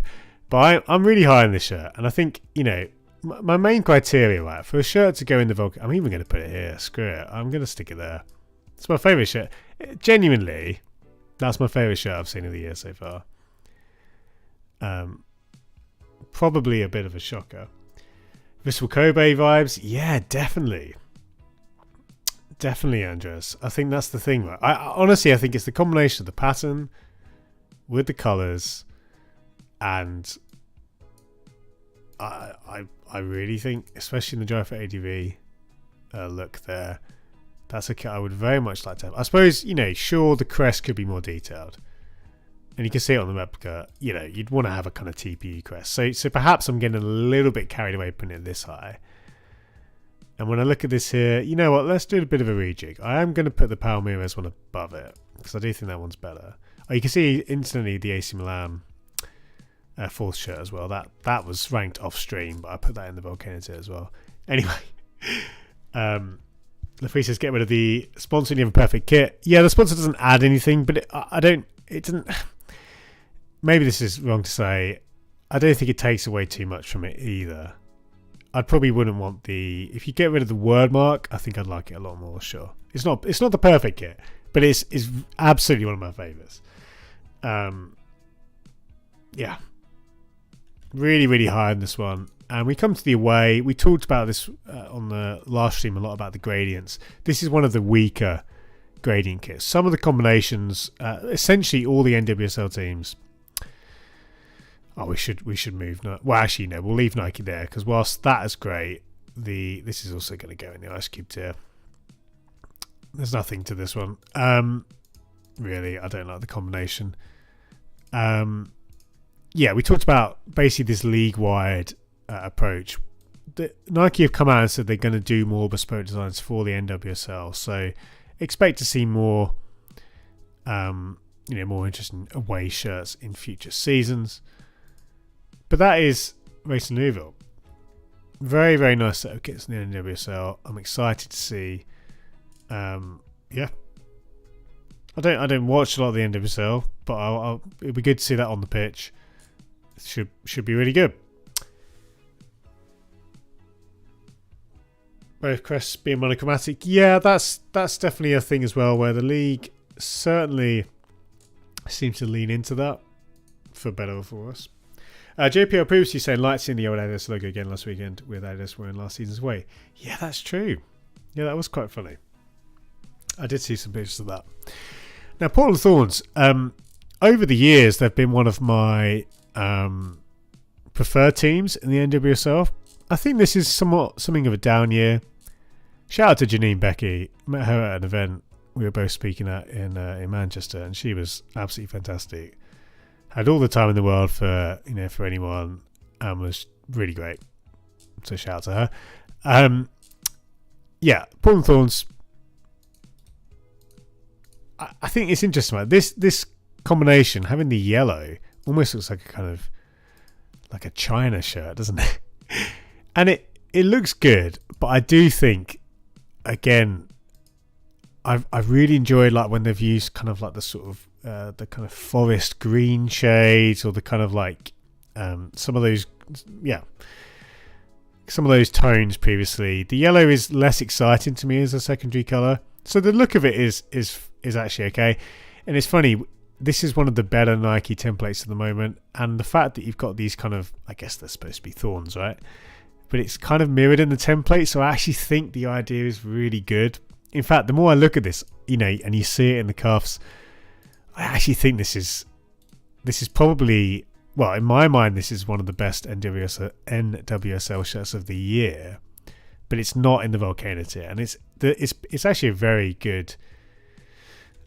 But I'm really high on this shirt. And I think, you know, my main criteria, right, for a shirt to go in the Vulcan, I'm even going to put it here. Screw it. I'm going to stick it there. It's my favourite shirt. Genuinely, that's my favourite shirt I've seen of the year so far. Probably a bit of a shocker. Vissel Kobe vibes. Yeah, definitely. Definitely, Andres. I think that's the thing. Right? Honestly, I think it's the combination of the pattern with the colours, and I really think, especially in the Dry Fit ADV look there, that's a kit I would very much like to have. I suppose, sure, the crest could be more detailed, and you can see it on the replica. You'd want to have a kind of TPE crest. So perhaps I'm getting a little bit carried away putting it this high. And when I look at this here, you know what? Let's do a bit of a rejig. I am going to put the Palmeiras one above it because I do think that one's better. Oh, you can see instantly the AC Milan fourth shirt as well. That was ranked off stream, but I put that in the Volcano tier as well. Anyway, Lafree says get rid of the sponsor and you have a perfect kit. Yeah, the sponsor doesn't add anything, but it doesn't. Maybe this is wrong to say. I don't think it takes away too much from it either. I probably wouldn't want if you get rid of the word mark, I think I'd like it a lot more, sure. It's not the perfect kit, but it's absolutely one of my favourites. Yeah. Really, really high on this one. And we come to the away. We talked about this on the last stream a lot about the gradients. This is one of the weaker gradient kits. Some of the combinations, essentially all the NWSL teams. Oh, we should move. Well, actually, no, we'll leave Nike there because whilst that is great, this is also going to go in the Ice Cube tier. There's nothing to this one. Really, I don't like the combination. Yeah, we talked about basically this league-wide approach. Nike have come out and said they're going to do more bespoke designs for the NWSL, so expect to see more, more interesting away shirts in future seasons. But that is Racing Louisville. Very, very nice set of kits in the NWSL. I'm excited to see. Yeah. I don't watch a lot of the NWSL, but it'll be good to see that on the pitch. It should be really good. Both crests being monochromatic. Yeah, that's definitely a thing as well, where the league certainly seems to lean into that, for better or for worse. JPL previously saying, like seeing the old Adidas logo again last weekend with Adidas wearing last season's way. Yeah, that's true. Yeah, that was quite funny. I did see some pictures of that. Now, Portland Thorns, over the years, they've been one of my preferred teams in the NWSL. I think this is something of a down year. Shout out to Janine Becky. Met her at an event we were both speaking at in Manchester, and she was absolutely fantastic. Had all the time in the world for anyone, and was really great. So shout out to her. Yeah, Portland Thorns. I think it's interesting, right? This combination, having the yellow, almost looks like a kind of like a China shirt, doesn't it? And it looks good, but I do think, again, I've really enjoyed like when they've used kind of like the sort of the kind of forest green shades, or the kind of like some of those tones previously. The yellow is less exciting to me as a secondary colour, so the look of it is actually okay. And it's funny, this is one of the better Nike templates at the moment, and the fact that you've got these kind of, I guess they're supposed to be thorns, right? But it's kind of mirrored in the template, so I actually think the idea is really good. In fact, the more I look at this, and you see it in the cuffs, I actually think this is probably, well, in my mind, this is one of the best NWSL shirts of the year. But it's not in the Volcano tier, and it's actually a very good.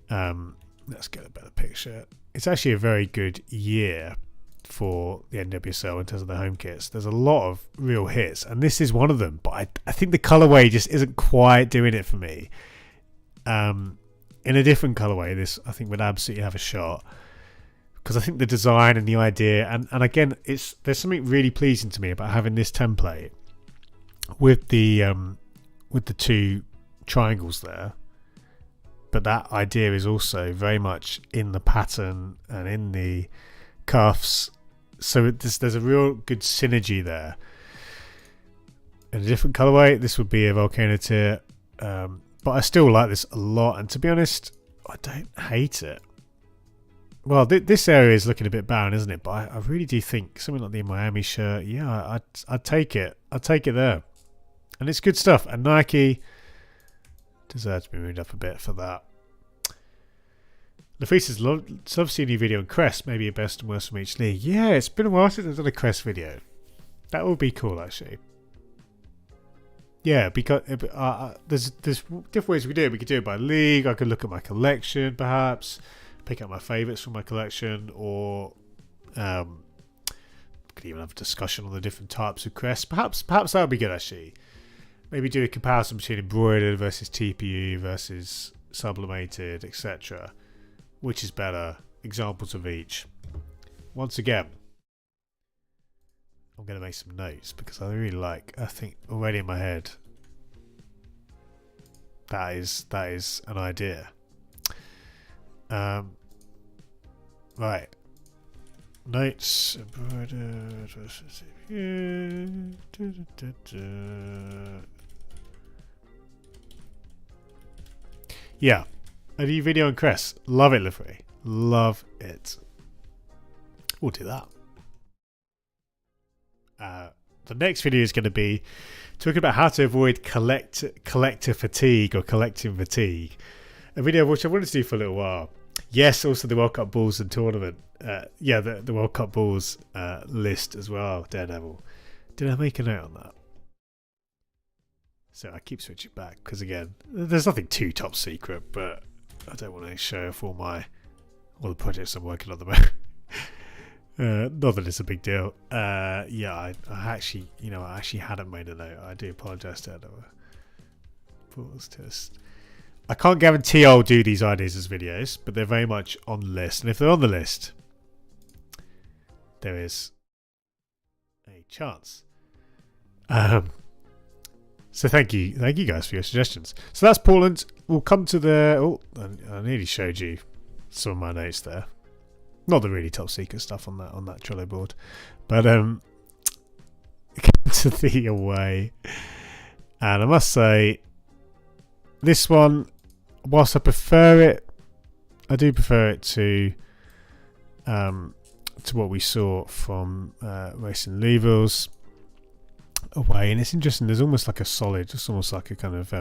Let's get a better picture. It's actually a very good year for the NWSL in terms of the home kits. There's a lot of real hits, and this is one of them. But I think the colorway just isn't quite doing it for me. In a different colorway, this I think would absolutely have a shot, because I think the design and the idea, and again, there's something really pleasing to me about having this template with the two triangles there. But that idea is also very much in the pattern and in the cuffs, so there's a real good synergy there. In a different colorway, this would be a Volcano tier, but I still like this a lot, and to be honest, I don't hate it. well, this area is looking a bit barren, isn't it? But I really do think something like the Miami shirt, yeah, I'd take it. I'd take it there. And it's good stuff. And Nike deserves to be moved up a bit for that. LaFree says, love seeing your video on Crest, maybe a best and worst from each league. Yeah, it's been a while since I've done a Crest video. That would be cool, actually. Yeah, because there's different ways we do it. We could do it by league. I could look at my collection, perhaps. Pick out my favourites from my collection. Or we could even have a discussion on the different types of Crest. Perhaps that would be good, actually. Maybe do a comparison between embroidered versus TPU versus sublimated, etc. Which is better? Examples of each. Once again, I'm going to make some notes because I really like. I think already in my head, that is an idea. Right. Notes. Embroidered versus yeah. A new video on Crest. Love it, LaFree. Love it. We'll do that. The next video is going to be talking about how to avoid collector fatigue or collecting fatigue. A video which I wanted to do for a little while. Yes, also the World Cup Bulls and tournament. Yeah, the World Cup Bulls list as well, Daredevil. Did I make a note on that? So I keep switching back because, again, there's nothing too top secret, but I don't want to show off all the projects I'm working on at the moment. Not that it's a big deal. Yeah, I actually, I actually hadn't made a note. I do apologise to Daredevil. Pause test. I can't guarantee I'll do these ideas as videos, but they're very much on the list. And if they're on the list, there is a chance. So thank you guys for your suggestions. So that's Portland. We'll come to the. Oh, I nearly showed you some of my notes there. Not the really top secret stuff on that Trello board, but come to the away, and I must say, this one, whilst I prefer it, I do prefer it to what we saw from Racing Louisville's away, and it's interesting. There's almost like a solid, just almost like a kind of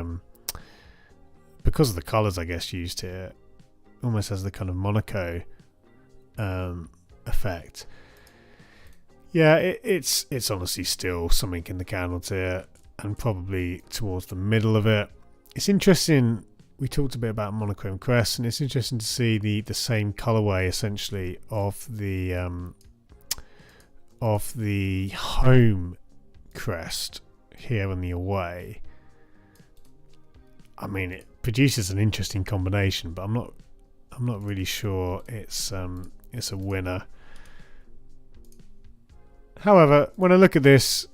because of the colours, I guess, used here, almost has the kind of Monaco effect. Yeah, it's honestly still something in the candle tier, and probably towards the middle of it. It's interesting. We talked a bit about monochrome crest, and it's interesting to see the same colorway essentially of the home crest here on the away. I mean, it produces an interesting combination, but I'm not really sure it's a winner. However, when I look at this,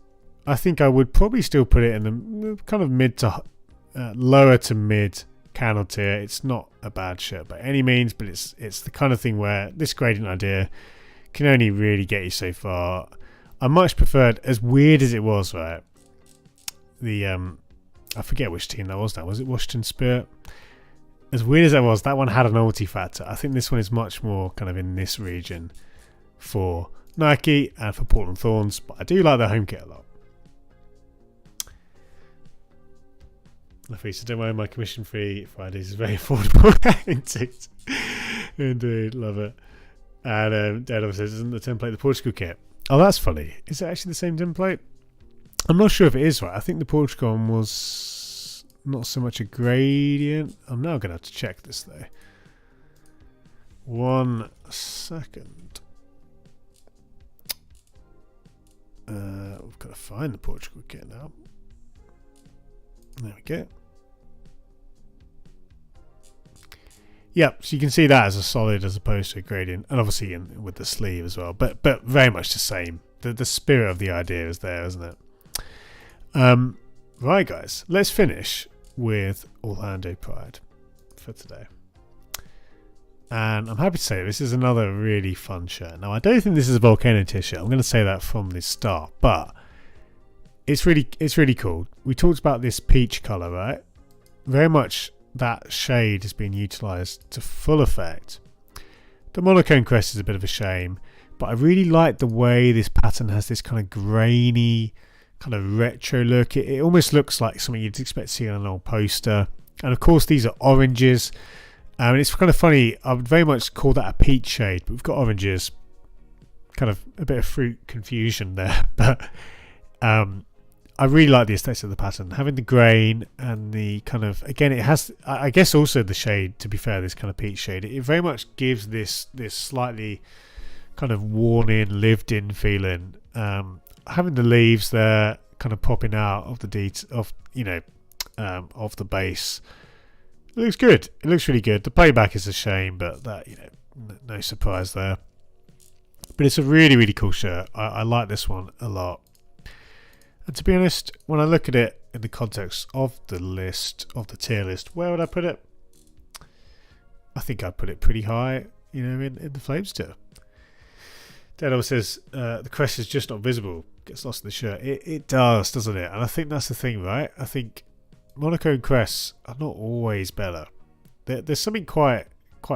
I think I would probably still put it in the kind of mid to lower to mid candle tier. It's not a bad shirt by any means, but it's the kind of thing where this gradient idea can only really get you so far. I much preferred, as weird as it was, right? The I forget which team that was now. Was it Washington Spirit? As weird as that was, that one had a novelty factor. I think this one is much more kind of in this region for Nike and for Portland Thorns, but I do like their home kit a lot. LaFree said, don't worry, my commission free Fridays is very affordable. Indeed, love it. And Daredevil says, isn't the template the Portugal kit? Oh, that's funny. Is it actually the same template? I'm not sure if it is, right. I think the Portugal one was not so much a gradient. I'm now going to have to check this, though. 1 second. We've got to find the Portugal kit now. There we go. Yep, so you can see that as a solid as opposed to a gradient, and obviously with the sleeve as well, but very much the same. The spirit of the idea is there, isn't it? Right, guys, let's finish with Orlando Pride for today. And I'm happy to say this is another really fun shirt. Now, I don't think this is a Volcano t-shirt. I'm going to say that from the start, but it's really cool. We talked about this peach colour, right? Very much that shade has been utilised to full effect. The monochrome crest is a bit of a shame, but I really like the way this pattern has this kind of grainy, kind of retro look. It almost looks like something you'd expect to see on an old poster. And of course these are oranges. And it's kind of funny, I would very much call that a peach shade, but we've got oranges. Kind of a bit of fruit confusion there. But I really like the aesthetics of the pattern. Having the grain and the kind of, again, it has, I guess also the shade, to be fair, this kind of peach shade. It very much gives this slightly kind of worn in, lived in feeling. Having the leaves there kind of popping out of the of the base. It looks good. It looks really good. The playback is a shame, but that, no surprise there. But it's a really, really cool shirt. I like this one a lot. And to be honest, when I look at it in the context of the list, of the tier list, where would I put it? I think I'd put it pretty high, in the Flames tier. Daredevil says the crest is just not visible. Gets lost in the shirt. It does, doesn't it? And I think that's the thing, right? I think monochrome crests are not always better. There's something quite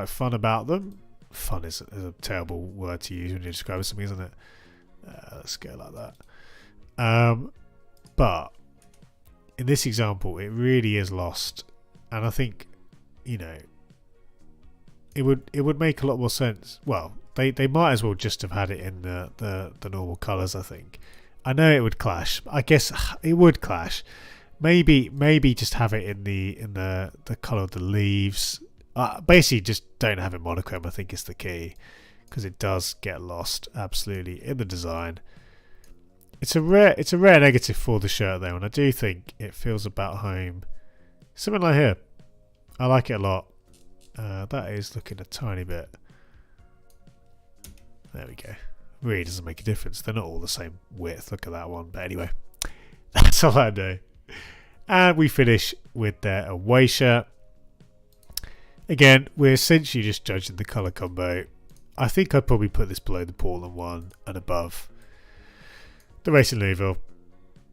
fun about them. Fun is a terrible word to use when you describe something, isn't it? Let's go like that. But in this example, it really is lost, and I think it would make a lot more sense. Well, they might as well just have had it in the normal colours. I think. I know it would clash. I guess it would clash. Maybe just have it in the colour of the leaves. Basically, just don't have it monochrome. I think is the key, because it does get lost absolutely in the design. It's a rare negative for the shirt though, and I do think it feels about home. Something like here, I like it a lot. That is looking a tiny bit. There we go. Really doesn't make a difference. They're not all the same width. Look at that one. But anyway, that's all I know. And we finish with their away shirt. Again, we're essentially just judging the colour combo. I think I'd probably put this below the Portland one and above the Racing Louisville.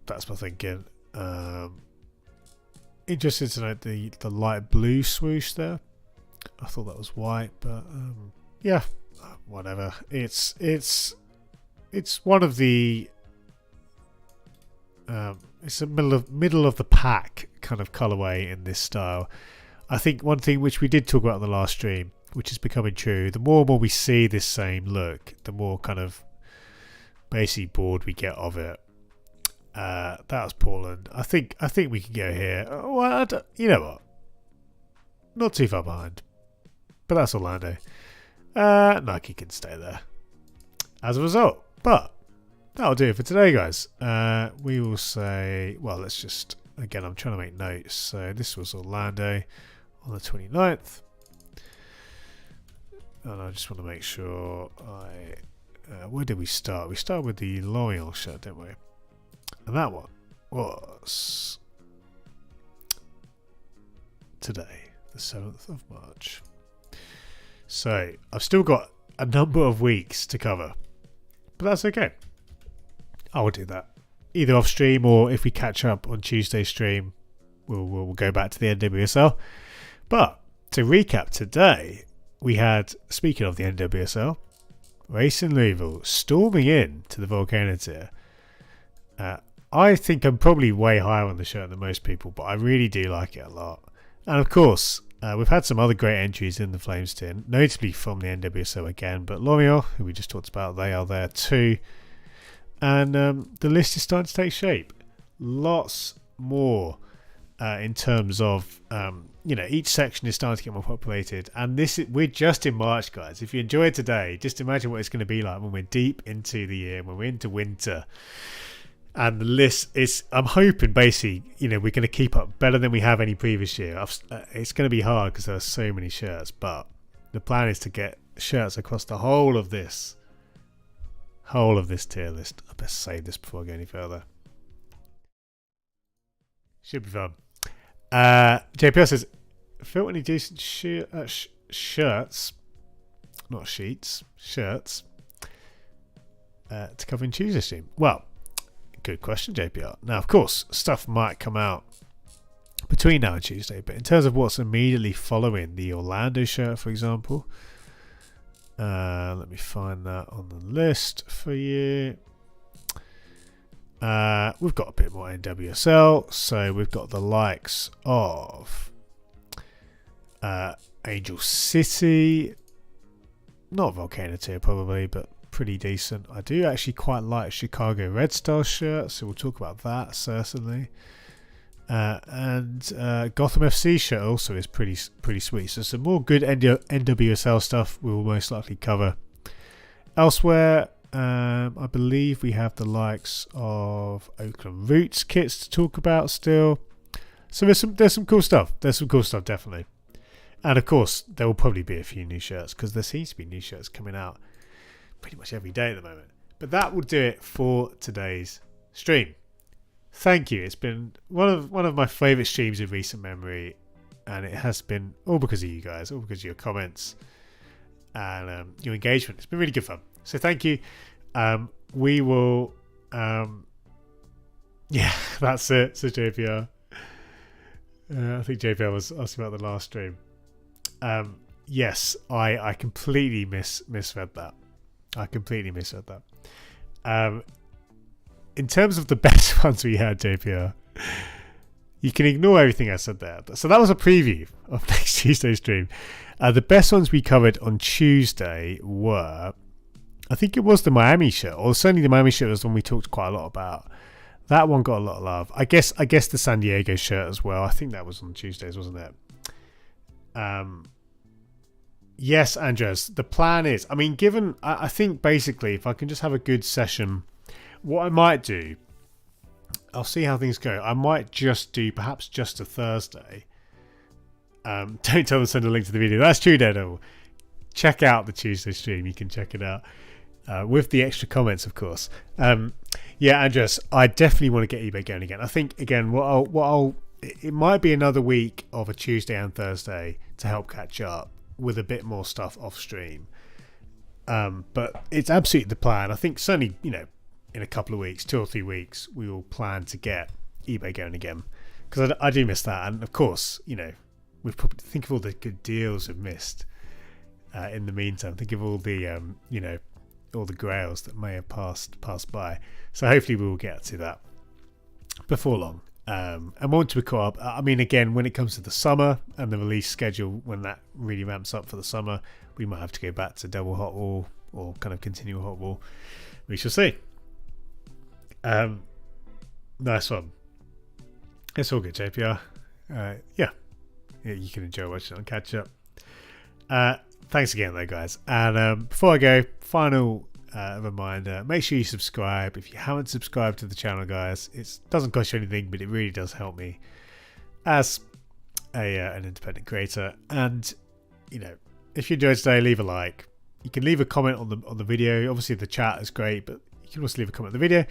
That's my thinking. Interesting to note the light blue swoosh there. I thought that was white, but yeah, whatever. It's one of the it's a middle of the pack kind of colorway in this style. I think one thing which we did talk about in the last stream, which is becoming true, the more and more we see this same look, the more kind of basically bored we get of it. That was Portland. I think we can go here. Well, you know what? Not too far behind. But that's Orlando. Nike can stay there as a result. But that'll do it for today, guys. We will say, well, let's just, again, I'm trying to make notes. So this was Orlando on the 29th. And I just want to make sure where did we start? We started with the L'Oreal shirt, didn't we? And that one was today, the 7th of March. So I've still got a number of weeks to cover, but that's okay. I will do that either off stream, or if we catch up on Tuesday stream, we'll go back to the NWSL. But to recap today, we had, speaking of the NWSL, Racing Louisville storming in to the Volcano tier. I think I'm probably way higher on the shirt than most people, but I really do like it a lot. And of course, we've had some other great entries in the Flames tier, notably from the NWSL again, but L'Oreal, who we just talked about, they are there too. And the list is starting to take shape. Lots more in terms of, each section is starting to get more populated. And we're just in March, guys. If you enjoyed today, just imagine what it's going to be like when we're deep into the year, when we're into winter. And the list is, I'm hoping basically, we're going to keep up better than we have any previous year. It's going to be hard because there are so many shirts, but the plan is to get shirts across the whole of this tier list. I best save this before I go any further. Should be fun. JPL says, feel any decent shirts, not sheets, shirts, to cover in Tuesday stream? Well, good question, JPR. Now, of course, stuff might come out between now and Tuesday, but in terms of what's immediately following the Orlando shirt, for example, Let me find that on the list for you. We've got a bit more NWSL, so we've got the likes of Angel City, not Volcano tier probably, but pretty decent. I do actually quite like Chicago Red Star shirt, so we'll talk about that certainly. And Gotham FC shirt also is pretty sweet. So some more good NWSL stuff we will most likely cover. Elsewhere, I believe we have the likes of Oakland Roots kits to talk about still. So there's some cool stuff. There's some cool stuff definitely. And of course, there will probably be a few new shirts because there seems to be new shirts coming out pretty much every day at the moment. But that will do it for today's stream. Thank you. It's been one of my favourite streams in recent memory, and it has been all because of you guys, all because of your comments and your engagement. It's been really good fun. So thank you. We will. Yeah, that's it. So JPR. I think JPR was asking about the last stream. Yes, I completely misread that. I completely misread that. In terms of the best ones we had, JPR, you can ignore everything I said there. So that was a preview of next Tuesday's stream. The best ones we covered on Tuesday were, I think it was the Miami shirt, or certainly the Miami shirt was the one we talked quite a lot about. That one got a lot of love. I guess the San Diego shirt as well. I think that was on Tuesdays, wasn't it? Yes, Andres. The plan is, I mean, I think basically if I can just have a good session, what I might do, I'll see how things go. I might just do perhaps just a Thursday. Don't tell them to send a link to the video. That's true, Daredevil. Check out the Tuesday stream. You can check it out with the extra comments, of course. Yeah, Andres, I definitely want to get eBay going again. I think again, it might be another week of a Tuesday and Thursday to help catch up with a bit more stuff off stream. But it's absolutely the plan. I think certainly, in a couple of weeks, 2 or 3 weeks, we will plan to get eBay going again, because I do miss that. And of course, we've probably think of all the good deals we've missed in the meantime. Think of all the all the grails that may have passed by. So hopefully we will get to that before long. And once we caught up, I mean, again, when it comes to the summer and the release schedule, when that really ramps up for the summer, we might have to go back to double hot wall or kind of continual hot wall. We shall see. Nice one. It's all good, JPR. Yeah, you can enjoy watching it and catch up. Thanks again though, guys. And before I go, final reminder, make sure you subscribe if you haven't subscribed to the channel, guys. It doesn't cost you anything, but it really does help me as an independent creator. And if you enjoyed today, leave a like. You can leave a comment on the video. Obviously the chat is great, but you can also leave a comment on the video.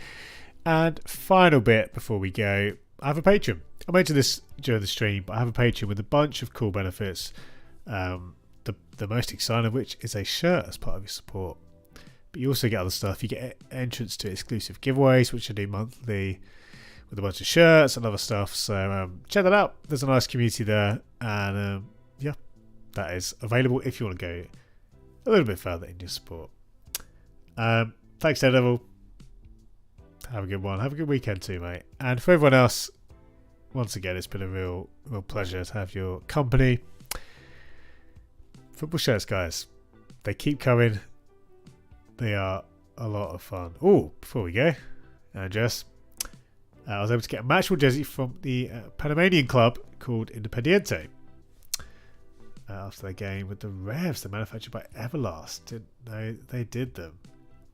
And final bit before we go, I have a Patreon. I mentioned this during the stream, but I have a Patreon with a bunch of cool benefits. The most exciting of which is a shirt as part of your support. But you also get other stuff. You get entrance to exclusive giveaways, which I do monthly, with a bunch of shirts and other stuff. So check that out. There's a nice community there. And yeah, that is available if you want to go a little bit further in your support. Thanks, Daredevil. Have a good one. Have a good weekend too, mate. And for everyone else, once again, it's been a real pleasure to have your company. Football shirts, guys. They keep coming. They are a lot of fun. Oh, before we go, Jess, I was able to get a matchable jersey from the Panamanian club called Independiente. After their game with the Revs, they're manufactured by Everlast. Didn't know they did them.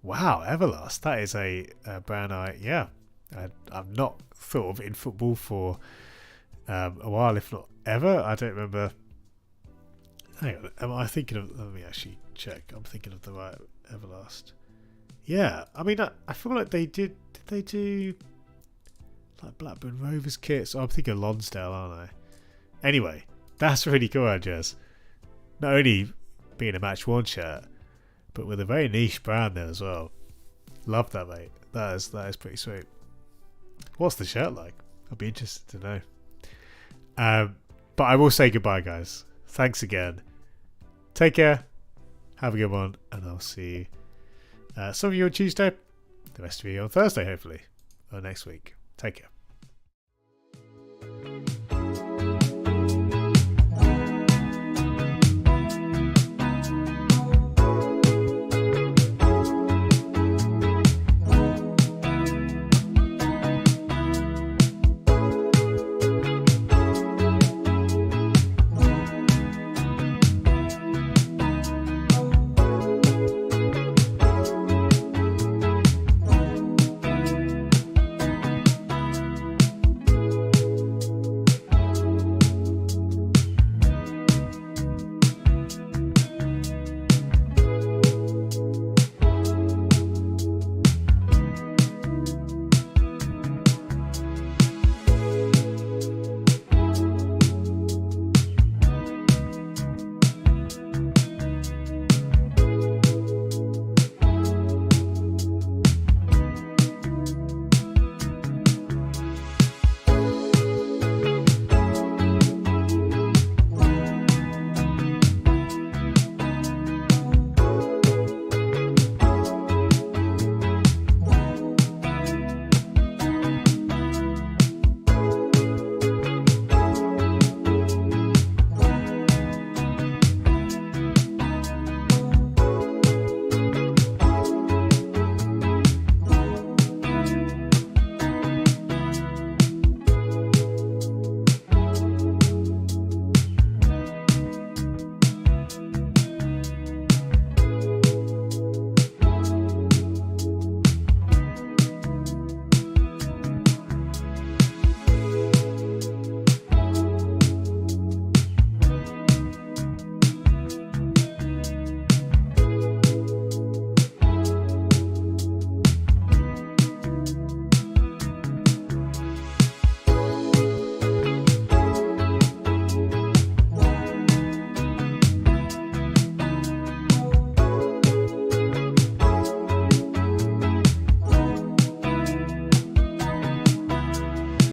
Wow, Everlast. That is a brand I've not thought of in football for a while, if not ever. I don't remember. Hang on, am I thinking of... Let me actually check. I'm thinking of the right Everlast. Yeah, I mean, I feel like they did... Did they do... like Blackburn Rovers kits? Oh, I'm thinking of Lonsdale, aren't I? Anyway, that's really cool, Andres. Not only being a match one shirt, but with a very niche brand there as well. Love that, mate. That is pretty sweet. What's the shirt like? I'd be interested to know. But I will say goodbye, guys. Thanks again. Take care. Have a good one, and I'll see some of you on Tuesday, the rest of you on Thursday, hopefully, or next week. Take care.